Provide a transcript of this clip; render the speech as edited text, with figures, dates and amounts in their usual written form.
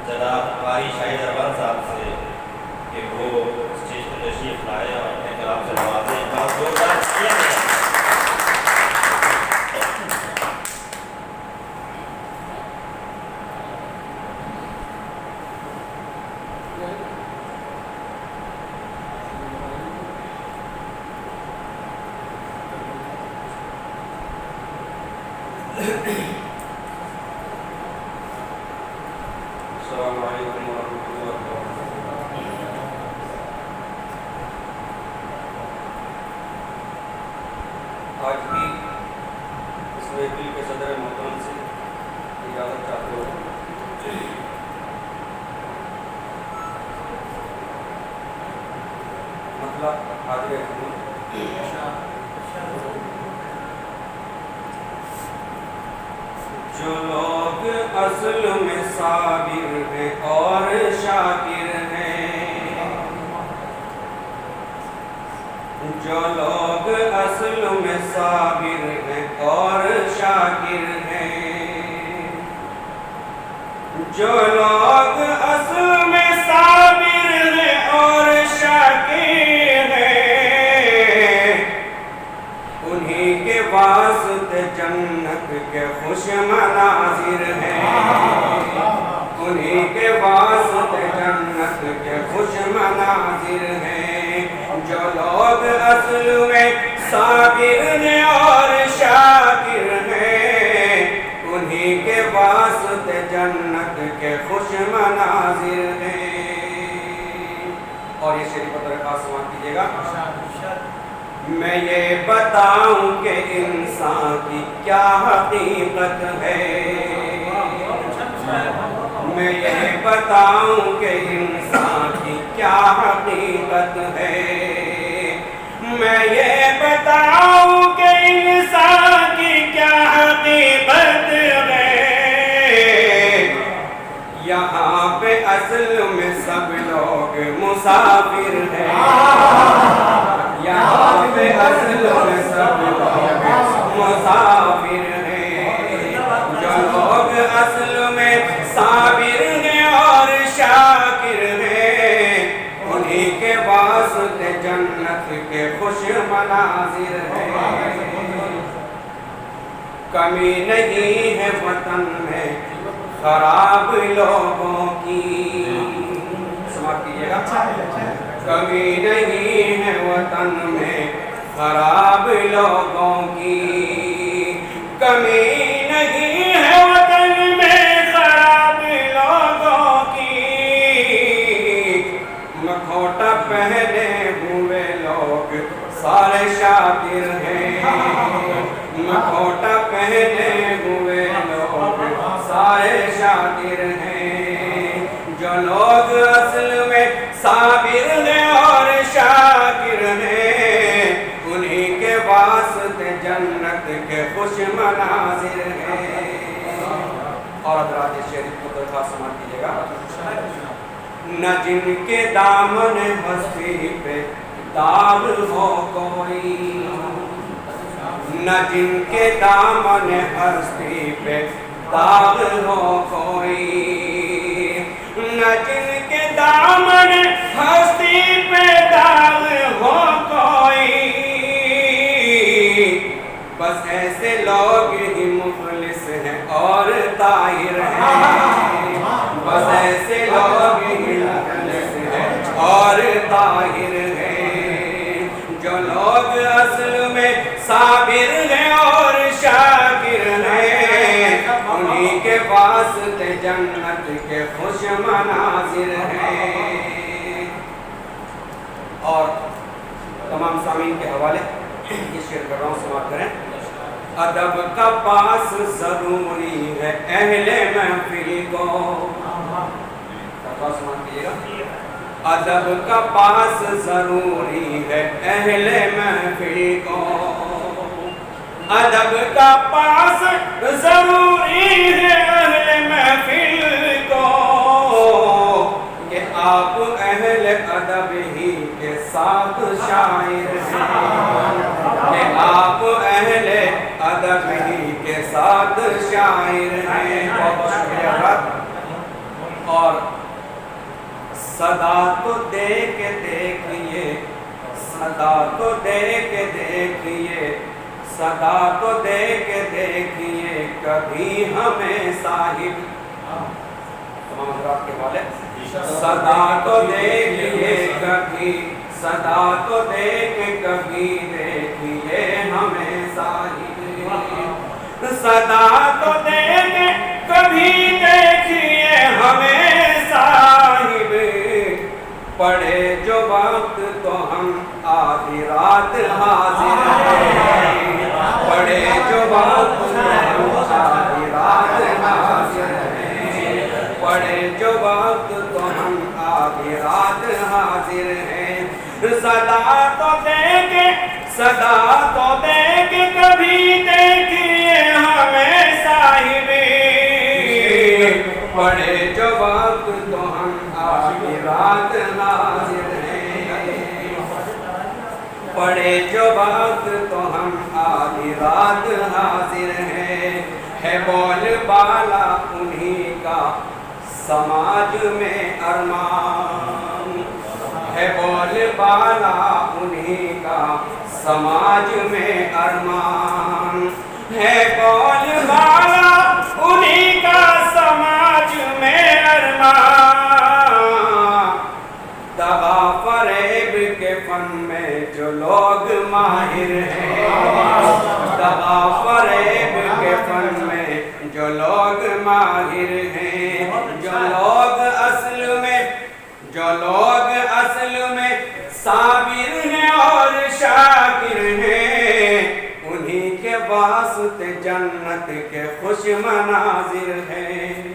जनाब कारी शाहिद अरमान साहब से कि वो स्टेज पर तशरीफ लाए और अपने कलाम से नवाजें। एक बार जोरदार किया गया। अस्सलामु अलैकुम वरहमतुल्लाहि वबरकातुहू। आज की इस महफिल के सदर मोहतरम से इजाज़त चाहते हो। मतलब हाजिर जो लोग असल में साबिर हैं और शाकिर हैं, जो लोग असल में साबिर हैं और शाकिर हैं, जो लोग असल में साबिर हैं और शाकिर हैं, उन्हीं के वास्ते जन्नत के खुश मनाजिर हैं, उन्हीं के वास्ते जन्नत के खुश मनाजिर हैं। जो लोग असल में साबिर हैं और शाकिर हैं, उन्हीं के वास्ते जन्नत के खुश मनाजिर हैं। और ये शेर पर खास समाप्त कीजिएगा। मैं ये बताऊं कि इंसान की क्या हकीकत है, मैं ये बताऊं कि इंसान की क्या हकीकत है, मैं ये बताऊं कि इंसान की क्या हकीकत है। यहाँ पे असल में सब लोग मुसाफिर हैं, यहाँ पे असल में सब लोग मुसाफिर हैं। जो लोग असल में साबिर हैं और शाकिर हैं, उन्हीं के वास्ते जन्नत के खुश मनाजिर हैं। कमी नहीं है वतन में खराब लोगों की, समाप्त कीजिएगा। कमी नहीं है वतन में खराब लोगों की, कमी नहीं है वतन में खराब लोगों की। मखौटा पहने हुए लोग सारे शातिर हैं, मखौटा पहने हुए लोग सारे शातिर हैं। जो लोग असल में साबिर हैं और शाकिर हैं, उन्हीं के वास्ते जन्नत के खुश मनाजिर हैं। और हज़रात शेर को दरख्वास्त समाप्त कीजिएगा। न जिनके दामन हस्ती पे दाग हो कोई, न जिनके दामन हस्ती पे दाग हो कोई, न जिनके दामन हस्ती पे दाग हो कोई, बस ऐसे लोग ही मुखलिस हैं और ताहिर हैं, बस ऐसे लोग ही मुखलिस हैं और ताहिर हैं। जो लोग असल में साबिर हैं और शाकिर हैं, उन्हीं के वास्ते जन्नत के खुश मनाजिर हैं। और तमाम सामीन के हवाले ये शेर कर रहा हूँ, समाप्त करें। अदब का पास जरूरी है अहले महफिल को, समाप्त कीजिएगा। अदब का पास जरूरी है अहले महफिल को, अदब का पास जरूरी है अहले महफिल को, कि आप अहले अदब ही के साथ शायर हैं, कि आप अहले अदब ही के साथ शायर हैं। बहुत शुक्रिया। اور صدا تو دے کے دیکھیے، صدا تو دے کے دیکھیے، صدا تو دے کے دیکھیے کبھی ہمیں صاحب، تمام حضرات کے والد، صدا تو دیکھیے کبھی، صدا تو دے کے کبھی دیکھیے ہمیں صاحب، صدا تو دے کے کبھی دیکھیے ہمیں صاحب، پڑے جو وقت تو ہم آدھی رات حاضر ہیں، پڑے جو وقت تو ہم آدھی رات حاضر ہیں، پڑے جو وقت تو ہم آدھی رات حاضر ہیں، صدا تو دے کے، صدا تو دے کے کبھی دیکھیے ہمیں صاحب، پڑے جو وقت تو ہم آدھی رات حاضر ہیں، پڑے جو وقت تو ہم آدھی رات حاضر ہیں، ہے بول بالا انہی کا سماج میں ارمان، ہے بول بالا انہی کا سماج میں ارمان، ہے بول بالا انہی کا سماج میں ارمان، دغا فریب کے فن میں جو لوگ ماہر ہیں، دغا فریب کے فن میں جو لوگ ماہر ہیں، جو لوگ اصل میں، جو لوگ اصل میں صابر ہیں اور شاکر ہیں، انہی کے واسطے جنت کے خوش مناظر ہیں۔